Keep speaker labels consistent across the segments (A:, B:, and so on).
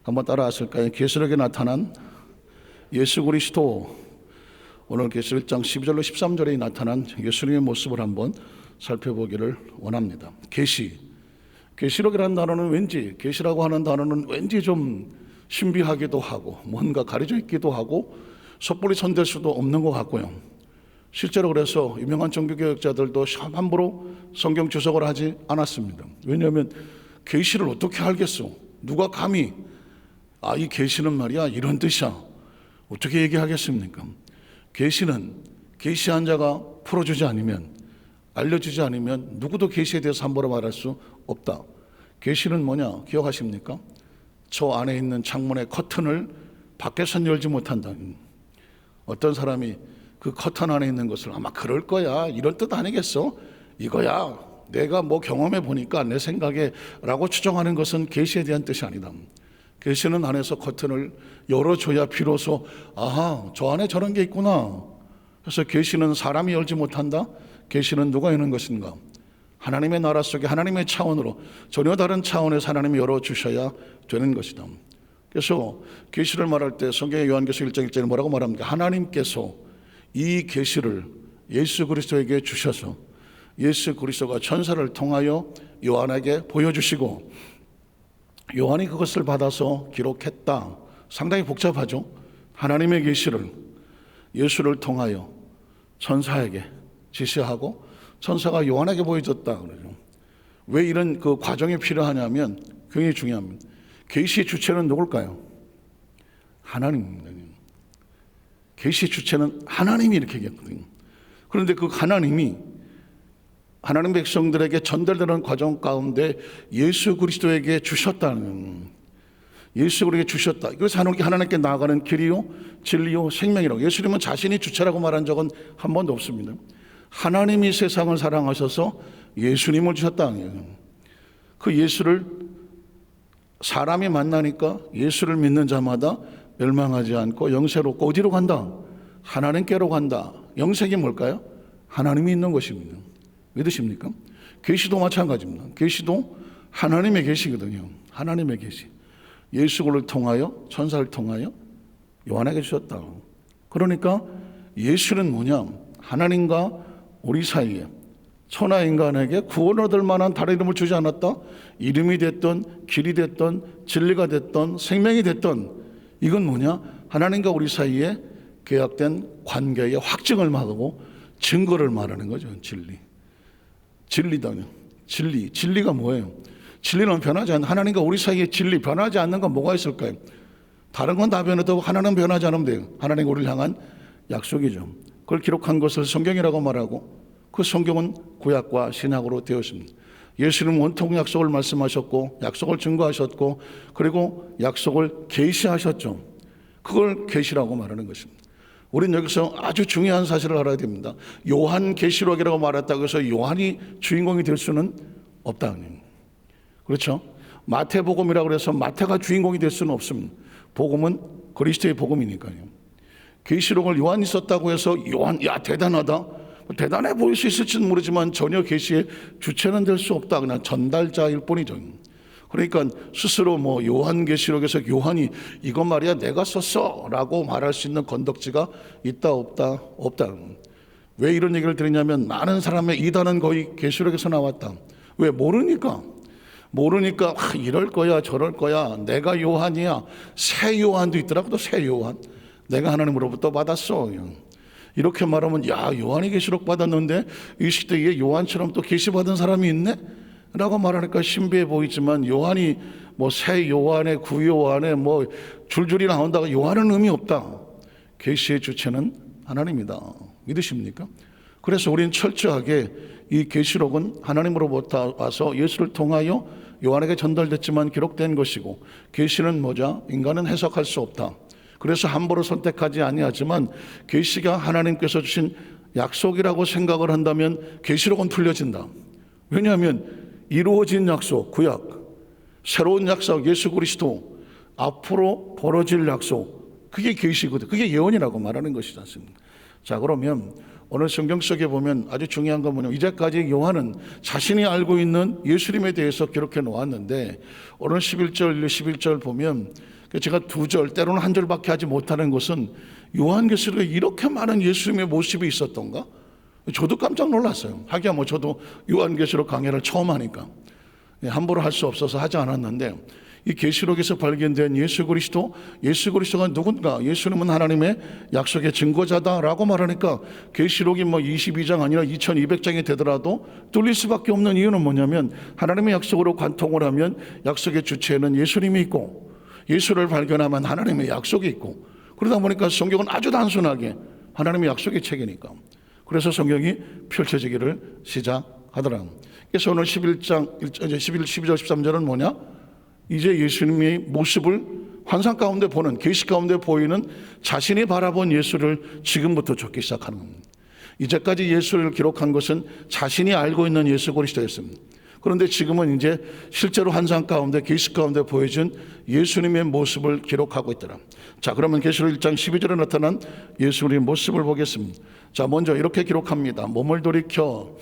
A: 한번 따라하실까요? 계시록에 나타난 예수 그리스도, 오늘 계시록 1장 12절로 13절에 나타난 예수님의 모습을 한번 살펴보기를 원합니다. 계시록이라는 단어는 왠지, 계시라고 하는 단어는 왠지 좀 신비하기도 하고 뭔가 가려져 있기도 하고 섣불리 손댈 수도 없는 것 같고요. 실제로 그래서 유명한 종교개혁자들도 함부로 성경 주석을 하지 않았습니다. 왜냐하면 계시를 어떻게 알겠어? 누가 감히 이 계시는 말이야 이런 뜻이야 어떻게 얘기하겠습니까? 계시는 계시한 자가 풀어주지 않으면, 알려주지 않으면 누구도 계시에 대해서 함부로 말할 수 없다. 계시는 뭐냐 기억하십니까? 저 안에 있는 창문의 커튼을 밖에선 열지 못한다. 어떤 사람이 그 커튼 안에 있는 것을 아마 그럴 거야 이런 뜻 아니겠어? 이거야 내가 뭐 경험해 보니까 내 생각에 라고 추정하는 것은 계시에 대한 뜻이 아니다. 계시는 안에서 커튼을 열어줘야 비로소 아하 저 안에 저런 게 있구나. 그래서 계시는 사람이 열지 못한다. 계시는 누가 여는 것인가? 하나님의 나라 속에 하나님의 차원으로 전혀 다른 차원에서 하나님이 열어주셔야 되는 것이다. 그래서 계시를 말할 때 성경의 요한계시록 1장 1절에 뭐라고 말합니까? 하나님께서 이 계시를 예수 그리스도에게 주셔서 예수 그리스도가 천사를 통하여 요한에게 보여주시고 요한이 그것을 받아서 기록했다. 상당히 복잡하죠. 하나님의 계시를 예수를 통하여 천사에게 지시하고 천사가 요한에게 보여줬다 그러죠. 왜 이런 그 과정이 필요하냐면 굉장히 중요합니다. 계시의 주체는 누굴까요? 하나님입니다. 계시의 주체는 하나님이 이렇게 얘기했거든요. 그런데 그 하나님이 하나님 백성들에게 전달되는 과정 가운데 예수 그리스도에게 주셨다는, 예수 그리스도에게 주셨다. 그래서 하나님께 나아가는 길이요 진리요 생명이라고. 예수님은 자신이 주체라고 말한 적은 한 번도 없습니다. 하나님이 세상을 사랑하셔서 예수님을 주셨다. 그 예수를 사람이 만나니까 예수를 믿는 자마다 멸망하지 않고 영생롭고 어디로 간다? 하나님께로 간다. 영생이 뭘까요? 하나님이 있는 것입니다. 믿으십니까? 계시도 마찬가지입니다. 계시도 하나님의 계시거든요. 하나님의 계시. 예수를 통하여 천사를 통하여 요한에게 주셨다. 그러니까 예수는 뭐냐? 하나님과 우리 사이에 천하 인간에게 구원을 얻을 만한 다른 이름을 주지 않았다. 이름이 됐던 길이 됐던 진리가 됐던 생명이 됐던, 이건 뭐냐? 하나님과 우리 사이에 계약된 관계의 확증을 말하고 증거를 말하는 거죠. 진리다. 진리가 뭐예요? 진리는 변하지 않는, 하나님과 우리 사이에 진리 변하지 않는 건 뭐가 있을까요? 다른 건 다 변해도 하나는 변하지 않으면 돼요. 하나님 우리를 향한 약속이죠. 그걸 기록한 것을 성경이라고 말하고 그 성경은 구약과 신약으로 되었습니다. 예수님은 원통 약속을 말씀하셨고 약속을 증거하셨고 그리고 약속을 계시하셨죠. 그걸 계시라고 말하는 것입니다. 우리는 여기서 아주 중요한 사실을 알아야 됩니다. 요한 계시록이라고 말했다고 해서 요한이 주인공이 될 수는 없다. 그렇죠? 마태복음이라고 해서 마태가 주인공이 될 수는 없습니다. 복음은 그리스도의 복음이니까요. 계시록을 요한이 썼다고 해서 요한 야 대단하다, 대단해 보일 수 있을지는 모르지만 전혀 계시의 주체는 될 수 없다. 그냥 전달자일 뿐이죠. 그러니까 스스로 뭐 요한계시록에서 요한이 이거 말이야 내가 썼어 라고 말할 수 있는 건덕지가 있다 없다? 없다. 왜 이런 얘기를 드리냐면 많은 사람의 이단은 거의 계시록에서 나왔다. 왜? 모르니까 이럴 거야 저럴 거야, 내가 요한이야. 새 요한도 있더라고. 또 새 요한, 내가 하나님으로부터 받았어. 이렇게 말하면 야 요한이 계시록 받았는데 이 시대에 요한처럼 또 계시 받은 사람이 있네? 라고 말하니까 신비해 보이지만 요한이 뭐 새 요한에 구 요한에 뭐 줄줄이 나온다고 요한은 의미 없다. 계시의 주체는 하나님이다. 믿으십니까? 그래서 우리는 철저하게 이 계시록은 하나님으로부터 와서 예수를 통하여 요한에게 전달됐지만 기록된 것이고, 계시는 뭐죠? 인간은 해석할 수 없다. 그래서 함부로 선택하지 아니하지만 계시가 하나님께서 주신 약속이라고 생각을 한다면 계시록은 풀려진다. 왜냐하면 이루어진 약속, 구약, 새로운 약속, 예수 그리스도, 앞으로 벌어질 약속, 그게 계시거든. 그게 예언이라고 말하는 것이지 않습니까? 자, 그러면 오늘 성경 속에 보면 아주 중요한 건 뭐냐면 이제까지 요한은 자신이 알고 있는 예수님에 대해서 기록해 놓았는데 오늘 11절 보면 제가 2절 때로는 1절밖에 하지 못하는 것은 요한계시록에 이렇게 많은 예수님의 모습이 있었던가? 저도 깜짝 놀랐어요. 하기야 뭐 저도 요한계시록 강의를 처음 하니까 함부로 할 수 없어서 하지 않았는데 이 계시록에서 발견된 예수 그리스도가 누군가? 예수님은 하나님의 약속의 증거자다라고 말하니까 계시록이 뭐 22장 아니라 2200장이 되더라도 뚫릴 수밖에 없는 이유는 뭐냐면 하나님의 약속으로 관통을 하면 약속의 주체에는 예수님이 있고 예수를 발견하면 하나님의 약속이 있고 그러다 보니까 성경은 아주 단순하게 하나님의 약속의 책이니까 그래서 성경이 펼쳐지기를 시작하더라. 그래서 오늘 11절, 13절은 뭐냐? 이제 예수님의 모습을 환상 가운데 보는, 계시 가운데 보이는 자신이 바라본 예수를 지금부터 적기 시작하는 겁니다. 이제까지 예수를 기록한 것은 자신이 알고 있는 예수 그리스도였습니다. 그런데 지금은 이제 실제로 환상 가운데, 계시 가운데 보여준 예수님의 모습을 기록하고 있더라. 자, 그러면 계시록 1장 12절에 나타난 예수님의 모습을 보겠습니다. 자, 먼저 이렇게 기록합니다. 몸을 돌이켜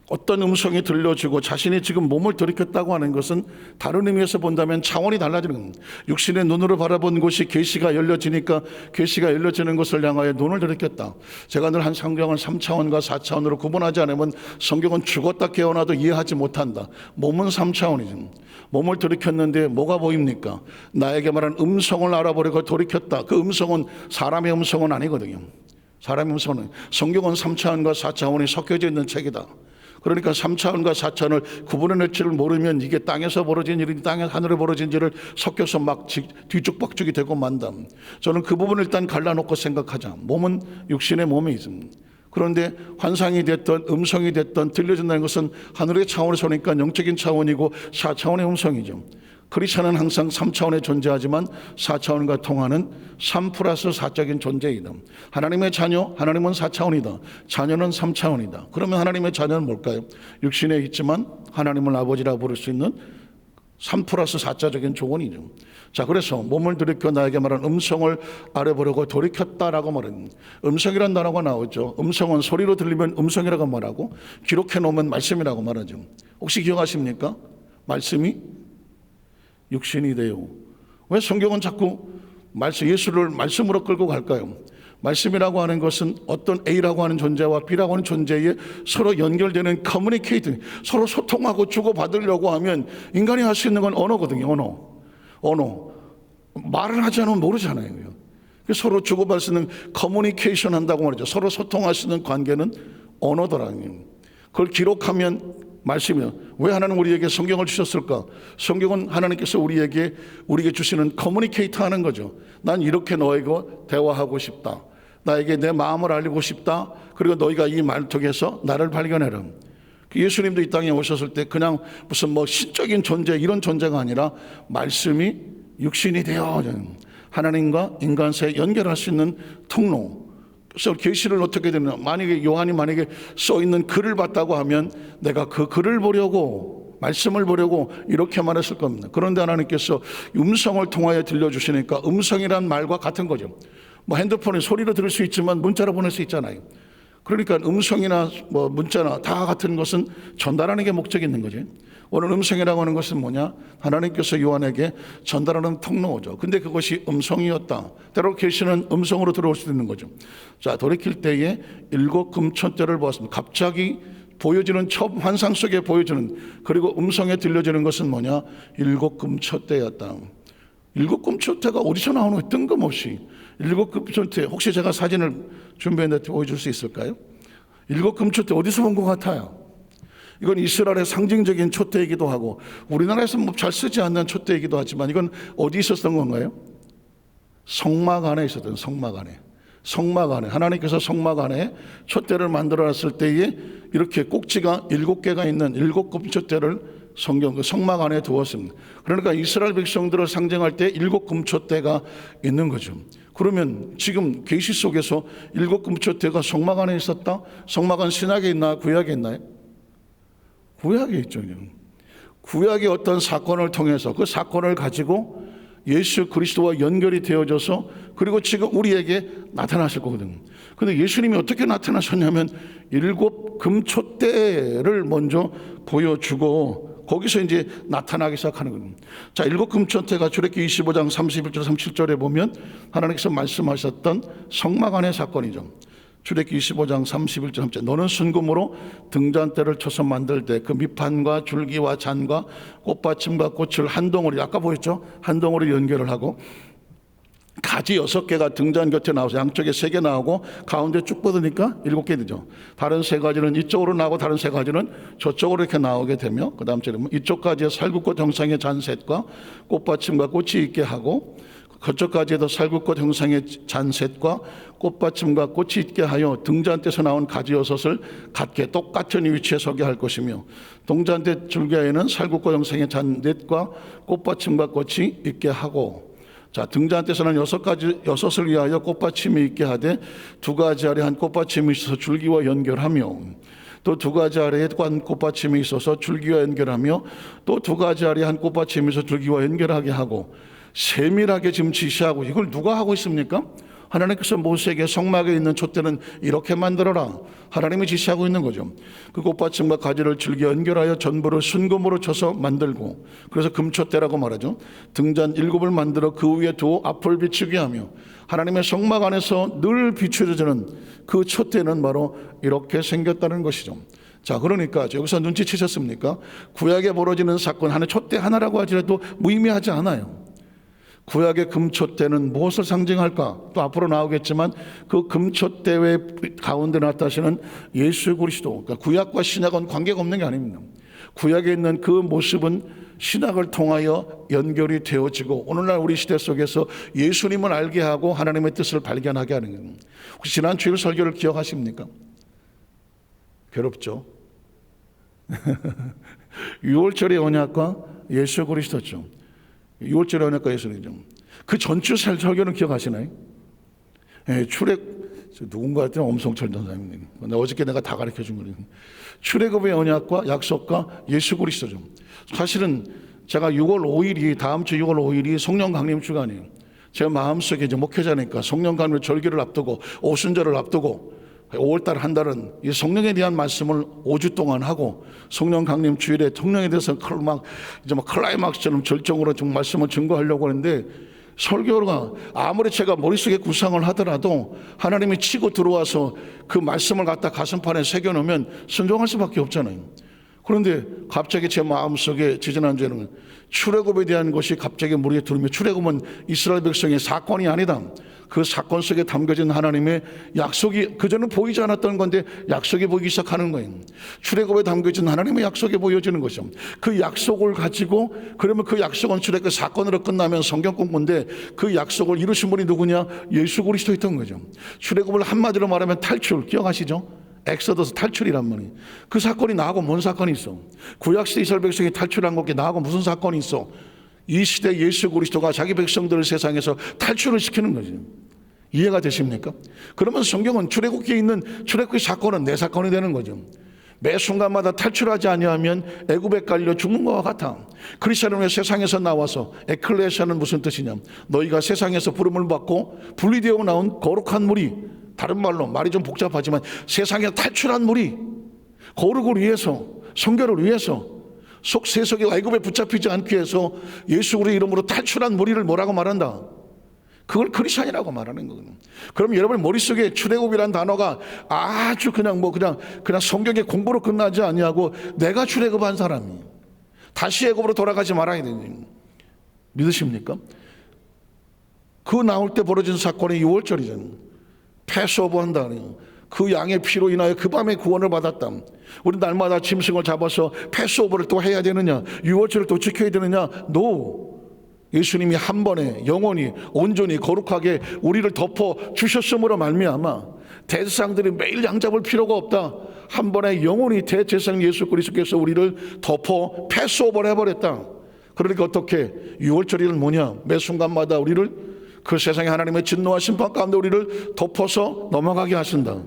A: 어떤 음성이 들려주고 자신이 지금 몸을 돌이켰다고 하는 것은 다른 의미에서 본다면 차원이 달라지는 겁니다. 육신의 눈으로 바라본 곳이 계시가 열려지니까 계시가 열려지는 것을 향하여 눈을 돌이켰다. 제가 늘 한 성경을 3차원과 4차원으로 구분하지 않으면 성경은 죽었다 깨어나도 이해하지 못한다. 몸은 3차원이죠. 몸을 돌이켰는데 뭐가 보입니까? 나에게 말한 음성을 알아보려고 돌이켰다. 그 음성은 사람의 음성은 아니거든요. 사람의 음성은 성경은 3차원과 4차원이 섞여져 있는 책이다. 그러니까 3차원과 4차원을 구분해낼 줄을 모르면 이게 땅에서 벌어진 일인지 땅에 하늘에 벌어진 일을 섞여서 막 뒤죽박죽이 되고 만다. 저는 그 부분을 일단 갈라놓고 생각하자. 몸은 육신의 몸이 있습니다. 그런데 환상이 됐던 음성이 됐던 들려준다는 것은 하늘의 차원에서 오니까 영적인 차원이고 4차원의 음성이죠. 크리스천은 항상 3차원에 존재하지만 4차원과 통하는 3+4적인 존재이다. 하나님의 자녀, 하나님은 4차원이다. 자녀는 3차원이다. 그러면 하나님의 자녀는 뭘까요? 육신에 있지만 하나님을 아버지라고 부를 수 있는 3+4자적인 조건이죠. 자, 그래서 몸을 돌이켜 나에게 말한 음성을 알아보려고 돌이켰다라고 말합니다. 음성이란 단어가 나오죠. 음성은 소리로 들리면 음성이라고 말하고 기록해 놓으면 말씀이라고 말하죠. 혹시 기억하십니까? 말씀이 육신이 돼요. 왜 성경은 자꾸 예수를 말씀으로 끌고 갈까요? 말씀이라고 하는 것은 어떤 A라고 하는 존재와 B라고 하는 존재에 서로 연결되는 커뮤니케이팅, 서로 소통하고 주고받으려고 하면 인간이 할 수 있는 건 언어거든요. 언어. 말을 하지 않으면 모르잖아요. 서로 주고받을 수 있는 커뮤니케이션 한다고 말이죠. 서로 소통할 수 있는 관계는 언어더라고요. 그걸 기록하면 말씀이요. 왜 하나님 우리에게 성경을 주셨을까? 성경은 하나님께서 우리에게 주시는 커뮤니케이터 하는 거죠. 난 이렇게 너에게 대화하고 싶다. 나에게 내 마음을 알리고 싶다. 그리고 너희가 이 말 통해서 나를 발견해라. 예수님도 이 땅에 오셨을 때 그냥 무슨 뭐 신적인 존재 이런 존재가 아니라 말씀이 육신이 되어 하나님과 인간 사이에 연결할 수 있는 통로. 그래서 계시를 어떻게 되느냐? 만약에 요한이 써 있는 글을 봤다고 하면 내가 그 글을 보려고 말씀을 보려고 이렇게 말했을 겁니다. 그런데 하나님께서 음성을 통하여 들려주시니까 음성이란 말과 같은 거죠. 뭐 핸드폰에 소리로 들을 수 있지만 문자로 보낼 수 있잖아요. 그러니까 음성이나 뭐 문자나 다 같은 것은 전달하는 게 목적이 있는 거죠. 오늘 음성이라고 하는 것은 뭐냐? 하나님께서 요한에게 전달하는 통로죠. 근데 그것이 음성이었다. 때로 계시는 음성으로 들어올 수도 있는 거죠. 자, 돌이킬 때에 7 금천대를 보았습니다. 갑자기 보여지는 처음 환상 속에 보여지는 그리고 음성에 들려지는 것은 뭐냐? 7 금천대였다. 7 금천대가 어디서 나오는 뜬금없이 7 금천대 혹시 제가 사진을 준비했는데 보여줄 수 있을까요? 7 금천대 어디서 본 것 같아요? 이건 이스라엘의 상징적인 촛대이기도 하고 우리나라에서 뭐 잘 쓰지 않는 촛대이기도 하지만 이건 어디 있었던 건가요? 성막 안에 있었던 성막 안에 하나님께서 성막 안에 촛대를 만들어 놨을 때에 이렇게 꼭지가 7개가 있는 7 금촛대를 성경 그 성막 안에 두었습니다. 그러니까 이스라엘 백성들을 상징할 때 7 금촛대가 있는 거죠. 그러면 지금 계시 속에서 7 금촛대가 성막 안에 있었다? 성막은 신약에 있나 구약에 있나요? 구약에 있죠. 구약의 어떤 사건을 통해서 그 사건을 가지고 예수 그리스도와 연결이 되어져서 그리고 지금 우리에게 나타나실 거거든요. 근데 예수님이 어떻게 나타나셨냐면 7 금촛대를 먼저 보여주고 거기서 이제 나타나기 시작하는 거예요. 자, 7 금촛대가 출애굽기 25장 31절 37절에 보면 하나님께서 말씀하셨던 성막안의 사건이죠. 출애굽기 25장 31절 3절 너는 순금으로 등잔대를 쳐서 만들 때 그 밑판과 줄기와 잔과 꽃받침과 꽃을 한 덩어리, 아까 보였죠? 한 덩어리 연결을 하고 가지 6개가 등잔 곁에 나와서 양쪽에 3개 나오고 가운데 쭉 뻗으니까 7개 되죠. 다른 3가지는 이쪽으로 나오고 다른 3가지는 저쪽으로 이렇게 나오게 되며 그 다음 절에 이쪽 가지에 살구꽃 형상의 잔셋과 꽃받침과 꽃이 있게 하고 그쪽 가지에도 살구꽃 형상의 잔셋과 꽃받침과 꽃이 있게 하여 등잔대에서 나온 가지 6을 같게 똑같은 위치에 서게 할 것이며 등잔대 줄기에는 살구꽃 형상의 잔넷과 꽃받침과 꽃이 있게 하고 자, 등잔대에서는 6을 위하여 꽃받침이 있게 하되 2가지 아래 한 꽃받침이 있어서 줄기와 연결하며 또 2가지 아래에 한 꽃받침이 있어서 줄기와 연결하며 또 2가지 아래에 한 꽃받침이 있어서 줄기와 연결하게 하고 세밀하게 지금 지시하고 이걸 누가 하고 있습니까? 하나님께서 모세에게 성막에 있는 촛대는 이렇게 만들어라. 하나님이 지시하고 있는 거죠. 그 꽃받침과 가지를 줄기 연결하여 전부를 순금으로 쳐서 만들고 그래서 금촛대라고 말하죠. 등잔 7을 만들어 그 위에 두어 앞을 비추게 하며 하나님의 성막 안에서 늘 비추어지는 그 촛대는 바로 이렇게 생겼다는 것이죠. 자, 그러니까 여기서 눈치채셨습니까? 구약에 벌어지는 사건 하나 촛대 하나라고 하더라도 무의미하지 않아요. 구약의 금촛대는 무엇을 상징할까? 또 앞으로 나오겠지만 그 금촛대의 가운데 나타나시는 예수 그리스도, 그러니까 구약과 신약은 관계가 없는 게 아닙니다. 구약에 있는 그 모습은 신약을 통하여 연결이 되어지고 오늘날 우리 시대 속에서 예수님을 알게 하고 하나님의 뜻을 발견하게 하는 겁니다. 혹시 지난 주일 설교를 기억하십니까? 괴롭죠? 6월절의 언약과 예수 그리스도죠. 6월절의 언약과 예수님이죠. 그 전주 설교는 기억하시나요? 예, 누군가한테 엄성철 전사님. 어저께 내가 다 가르쳐 준 거예요. 출애굽의 언약과 약속과 예수 그리스도죠. 사실은 제가 6월 5일이 다음 주 6월 5일이 성령 강림 주간이에요. 제 마음속에 이제 목회자니까 성령 강림 절기를 앞두고 오순절을 앞두고 5월달 한 달은 이 성령에 대한 말씀을 5주 동안 하고 성령 강림 주일에 성령에 대해서 이제 막 클라이막스처럼 절정으로 좀 말씀을 증거하려고 하는데 설교가 아무리 제가 머릿속에 구상을 하더라도 하나님이 치고 들어와서 그 말씀을 갖다 가슴판에 새겨놓으면 순종할 수밖에 없잖아요. 그런데 갑자기 제 마음속에 지지난주에는 출애굽에 대한 것이 갑자기 머리에 들으며 출애굽은 이스라엘 백성의 사건이 아니다. 그 사건 속에 담겨진 하나님의 약속이 그전은 보이지 않았던 건데 약속이 보이기 시작하는 거예요. 출애굽에 담겨진 하나님의 약속이 보여지는 것이죠. 그 약속을 가지고 그러면 그 약속은 출애굽 사건으로 끝나면 성경 공부인데 그 약속을 이루신 분이 누구냐? 예수 그리스도였던 거죠. 출애굽을 한마디로 말하면 탈출, 기억하시죠? 엑소더스 탈출이란 말이에요. 그 사건이 나하고 뭔 사건이 있어? 구약시대 이스라엘 백성이 탈출한 것께 나하고 무슨 사건이 있어? 이 시대 예수 그리스도가 자기 백성들을 세상에서 탈출을 시키는 거지. 이해가 되십니까? 그러면 성경은 출애굽기에 있는 출애굽의 사건은 내 사건이 되는 거죠. 매 순간마다 탈출하지 아니하면 애굽에 깔려 죽는 것과 같아. 크리스천은 왜 세상에서 나와서 에클레시아는 무슨 뜻이냐? 너희가 세상에서 부름을 받고 분리되어 나온 거룩한 무리, 다른 말로 말이 좀 복잡하지만 세상에 탈출한 무리, 거룩을 위해서 성결을 위해서 속 세속의 애굽에 붙잡히지 않기 위해서 예수 그리스도의 이름으로 탈출한 무리를 뭐라고 말한다? 그걸 크리스천이라고 말하는 거거든요. 그럼 여러분 머릿속에 출애굽이라는 단어가 아주 그냥 성경의 공부로 끝나지 아니하고 내가 출애굽한 사람이 다시 애굽으로 돌아가지 말아야 되는 믿으십니까? 그 나올 때 벌어진 사건이 6월절이잖아요. 패스오버 한다. 그 양의 피로 인하여 그 밤에 구원을 받았다. 우리 날마다 짐승을 잡아서 패스오버를 또 해야 되느냐? 6월절을 또 지켜야 되느냐? No. 예수님이 한 번에 영원히 온전히 거룩하게 우리를 덮어 주셨으므로 말미암아 대제사장들이 매일 양 잡을 필요가 없다. 한 번에 영원히 대제사장 예수 그리스도께서 우리를 덮어 패스오버를 해버렸다. 그러니까 어떻게 6월절일은 뭐냐? 매 순간마다 우리를 그 세상에 하나님의 진노와 심판 가운데 우리를 덮어서 넘어가게 하신다.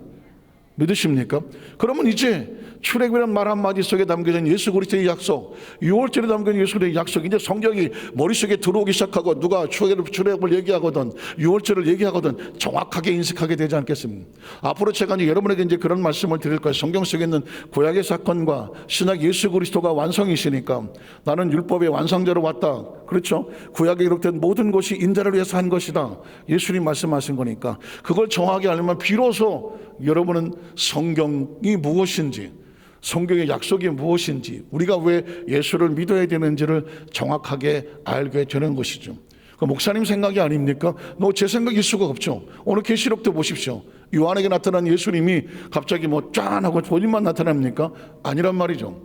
A: 믿으십니까? 그러면 이제 출애굽이라는 말 한마디 속에 담겨진 예수 그리스도의 약속, 6월절에 담겨진 예수 그리스도의 약속, 이제 성경이 머릿속에 들어오기 시작하고 누가 출애굽을 얘기하거든 6월절을 얘기하거든 정확하게 인식하게 되지 않겠습니까? 앞으로 제가 이제 여러분에게 이제 그런 말씀을 드릴 거예요. 성경 속에 있는 구약의 사건과 신약 예수 그리스도가 완성이시니까 나는 율법의 완성자로 왔다. 그렇죠? 구약에 기록된 모든 것이 인자를 위해서 한 것이다. 예수님 말씀하신 거니까 그걸 정확하게 알면 비로소 여러분은 성경이 무엇인지, 성경의 약속이 무엇인지, 우리가 왜 예수를 믿어야 되는지를 정확하게 알게 되는 것이죠. 그 목사님 생각이 아닙니까? 제 생각일 수가 없죠. 오늘 계시록도 보십시오. 요한에게 나타난 예수님이 갑자기 짠 하고 본인만 나타납니까? 아니란 말이죠.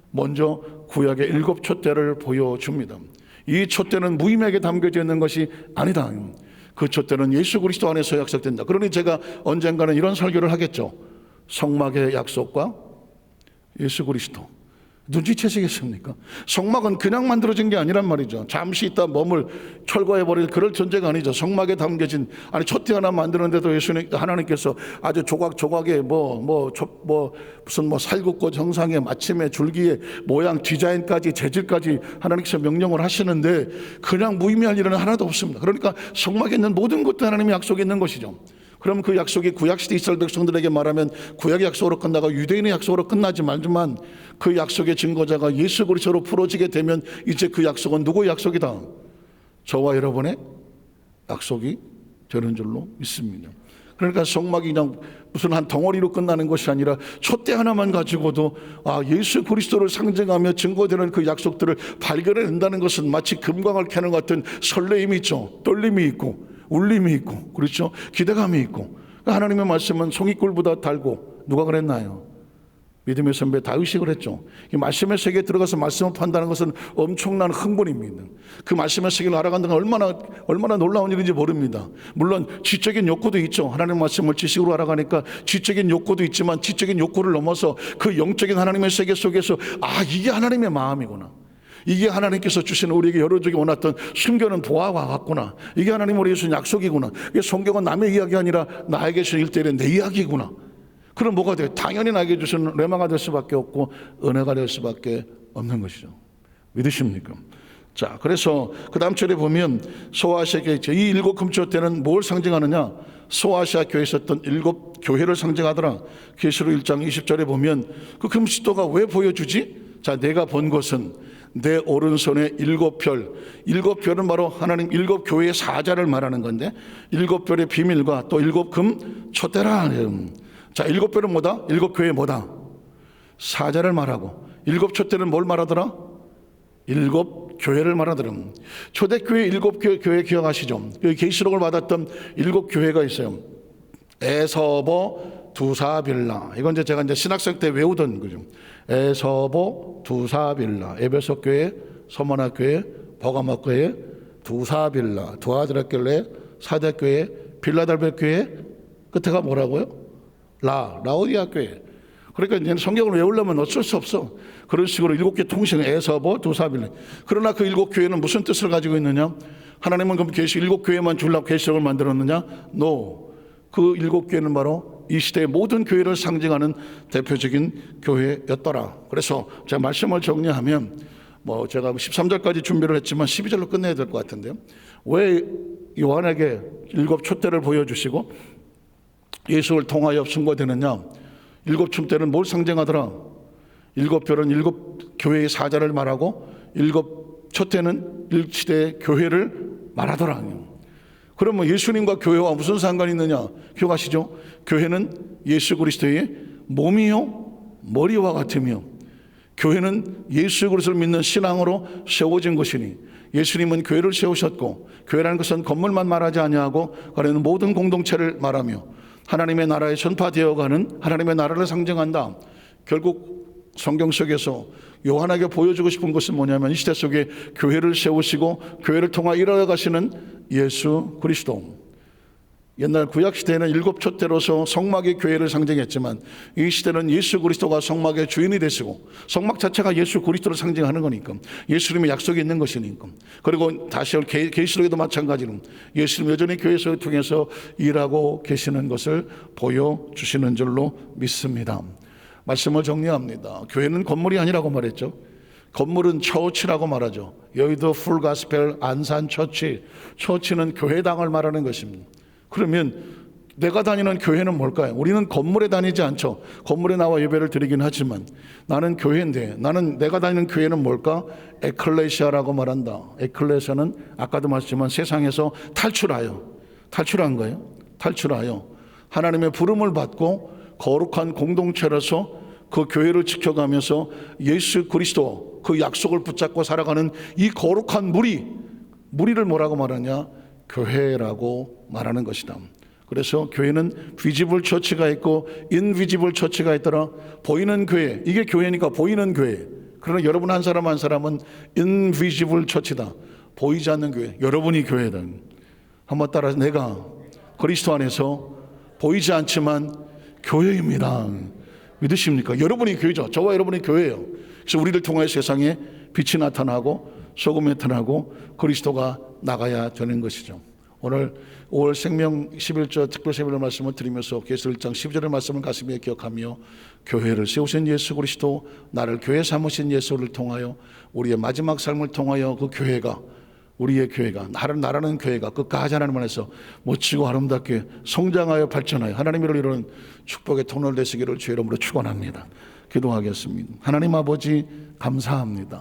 A: 먼저 구약의 7 촛대를 보여줍니다. 이 촛대는 무임에게 담겨져 있는 것이 아니다. 그 촛대는 예수 그리스도 안에서 약속된다. 그러니 제가 언젠가는 이런 설교를 하겠죠. 성막의 약속과 예수 그리스도. 눈치채시겠습니까? 성막은 그냥 만들어진 게 아니란 말이죠. 잠시 있다 몸을 철거해버릴 그럴 존재가 아니죠. 성막에 담겨진, 촛대 하나 만드는데도 하나님께서 아주 조각조각의 무슨 살굽고 정상에 마침에 줄기에 모양 디자인까지 재질까지 하나님께서 명령을 하시는데 그냥 무의미한 일은 하나도 없습니다. 그러니까 성막에 있는 모든 것도 하나님의 약속이 있는 것이죠. 그럼 그 약속이 구약시대 이스라엘 백성들에게 말하면 구약의 약속으로 끝나고 유대인의 약속으로 끝나지 말지만 그 약속의 증거자가 예수 그리스도로 풀어지게 되면 이제 그 약속은 누구의 약속이다? 저와 여러분의 약속이 되는 줄로 믿습니다. 그러니까 성막이 그냥 무슨 한 덩어리로 끝나는 것이 아니라 촛대 하나만 가지고도 예수 그리스도를 상징하며 증거되는 그 약속들을 발견해낸다는 것은 마치 금광을 캐는 것 같은 설레임이 있죠. 떨림이 있고 울림이 있고, 그렇죠? 기대감이 있고. 하나님의 말씀은 송이꿀보다 달고, 누가 그랬나요? 믿음의 선배 다윗이 그랬죠. 이 말씀의 세계에 들어가서 말씀을 판다는 것은 엄청난 흥분입니다. 그 말씀의 세계를 알아간다는 얼마나 놀라운 일인지 모릅니다. 물론 지적인 욕구도 있죠. 하나님의 말씀을 지식으로 알아가니까 지적인 욕구도 있지만 지적인 욕구를 넘어서 그 영적인 하나님의 세계 속에서 이게 하나님의 마음이구나. 이게 하나님께서 주시는 우리에게 여러 적이 원했던 숨겨놓은 보화와 같구나. 이게 하나님 우리에게 주신 약속이구나. 이게 성경은 남의 이야기가 아니라 나에게 주신 1:1의 내 이야기구나. 그럼 뭐가 돼요? 당연히 나에게 주신 레마가 될 수밖에 없고 은혜가 될 수밖에 없는 것이죠. 믿으십니까? 자, 그래서 그 다음 절에 보면 소아시아 교회, 이 7 금초대는 뭘 상징하느냐? 소아시아 교회에 있었던 7 교회를 상징하더라. 계시록 1장 20절에 보면 그 금시도가 왜 보여주지? 자, 내가 본 것은 내 오른손에 7별, 7별은 바로 하나님 7 교회의 사자를 말하는 건데 7별의 비밀과 또 7 금 촛대라. 자, 7별은 뭐다? 7 교회 뭐다? 사자를 말하고 7 촛대는 뭘 말하더라? 7 교회를 말하더라. 초대교회 7 교회 기억하시죠? 그 계시록을 받았던 7 교회가 있어요. 에서버 두사빌라. 이건 제가 신학생 때 외우던 거죠. 에서보 두사빌라. 에베소 교회, 서머나 교회, 버가모 교회, 두사빌라, 두아드라 교회, 사대 교회, 빌라델베 교회. 끝에가 뭐라고요? 라오디아 교회. 그러니까 이제 성경을 외우려면 어쩔 수 없어. 그런 식으로 7개 통신, 에서보 두사빌라. 그러나 그 7 교회는 무슨 뜻을 가지고 있느냐? 하나님은 그럼 7 교회만 주려고 계시록을 만들었느냐? No. 그 7 교회는 바로 이 시대의 모든 교회를 상징하는 대표적인 교회였더라. 그래서 제가 말씀을 정리하면 제가 13절까지 준비를 했지만 12절로 끝내야 될 것 같은데요. 왜 요한에게 7 촛대를 보여주시고 예수를 통하여 증거되느냐? 7 촛대는 뭘 상징하더라? 7별은 7 교회의 사자를 말하고 7 촛대는 1시대의 교회를 말하더라. 그러면 예수님과 교회와 무슨 상관이 있느냐? 기억하시죠? 교회는 예수 그리스도의 몸이요 머리와 같으며 교회는 예수 그리스도를 믿는 신앙으로 세워진 것이니 예수님은 교회를 세우셨고 교회라는 것은 건물만 말하지 아니하고 그는 모든 공동체를 말하며 하나님의 나라에 전파되어가는 하나님의 나라를 상징한다. 결국 성경 속에서 요한에게 보여주고 싶은 것은 뭐냐면 이 시대 속에 교회를 세우시고 교회를 통하 일하여 가시는 예수 그리스도. 옛날 구약시대에는 7 촛대로서 성막의 교회를 상징했지만 이 시대는 예수 그리스도가 성막의 주인이 되시고 성막 자체가 예수 그리스도를 상징하는 거니까 예수님의 약속이 있는 것이니까. 그리고 다시 계시록에도 마찬가지로 예수님 여전히 교회를 통해서 일하고 계시는 것을 보여주시는 줄로 믿습니다. 말씀을 정리합니다. 교회는 건물이 아니라고 말했죠. 건물은 처치라고 말하죠. 여의도 풀가스펠 안산 처치. 처치는 교회당을 말하는 것입니다. 그러면 내가 다니는 교회는 뭘까요? 우리는 건물에 다니지 않죠. 건물에 나와 예배를 드리긴 하지만 나는 교회인데 내가 다니는 교회는 뭘까? 에클레시아라고 말한다. 에클레시아는 아까도 말했지만 세상에서 탈출한 거예요. 탈출하여 하나님의 부름을 받고 거룩한 공동체로서 그 교회를 지켜가면서 예수 그리스도 그 약속을 붙잡고 살아가는 이 거룩한 무리를 뭐라고 말하냐? 교회라고 말하는 것이다. 그래서 교회는 비지블 처치가 있고 인비지블 처치가 있더라. 보이는 교회, 이게 교회니까 보이는 교회. 그러나 여러분 한 사람 한 사람은 인비지블 처치다. 보이지 않는 교회. 여러분이 교회다. 한번 따라서 내가 그리스도 안에서 보이지 않지만 교회입니다. 믿으십니까? 여러분이 교회죠. 저와 여러분이 교회예요. 그래서 우리를 통해 세상에 빛이 나타나고 소금이 나타나고 그리스도가 나가야 되는 것이죠. 오늘 5월 생명 11조 특별 세배를 말씀을 드리면서 계시록 1장 12절의 말씀을 가슴에 기억하며 교회를 세우신 예수 그리스도, 나를 교회 삼으신 예수를 통하여 우리의 마지막 삶을 통하여 그 교회가, 우리의 교회가, 나라는 교회가 끝까지 하나님 안에서 멋지고 아름답게 성장하여 발전하여 하나님을 이루는 축복의 통로를 되시기를 주의 이름으로 축원합니다. 기도하겠습니다. 하나님 아버지 감사합니다.